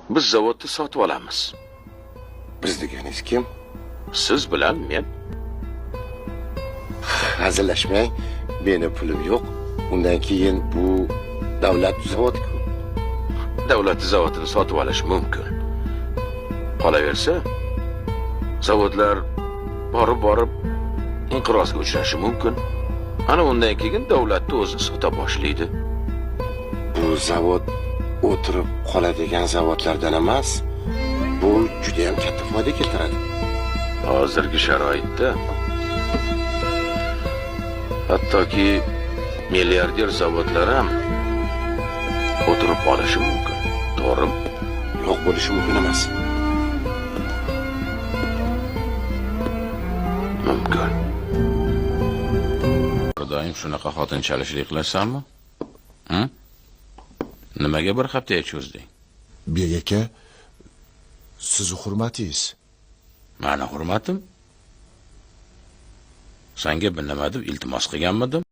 Biz zavodni sotib olamiz. Biz deganingiz kim? Siz bilan men. Hazillashmang, meni pulim yo'q. Undan keyin bu davlat zavodi-ku. Davlat zavodini sotib olish mumkin. Qolaversa, zavodlar borib inqirozga uchrashi mumkin. Ana undan keyin davlatni o'zi sota boshlaydi. Bu zavod o'tirib qoladigan zavodlardan emas. Bu juda ham katta foyda keltiradi. Hozirgi sharoitda hattoki milliarder zavodlar ham o'tirib qolishi mumkin. To'g'rimi? Yo'q, bo'lishi mumkin emas. Mumkin. Doim shunaqa xotin chalishlik qilasanmi? Nimaga bir haftaga cho'zding? Bek aka, siz hurmatingiz. Meni hurmatim? Senga bir nima deb iltimos qilganmidim?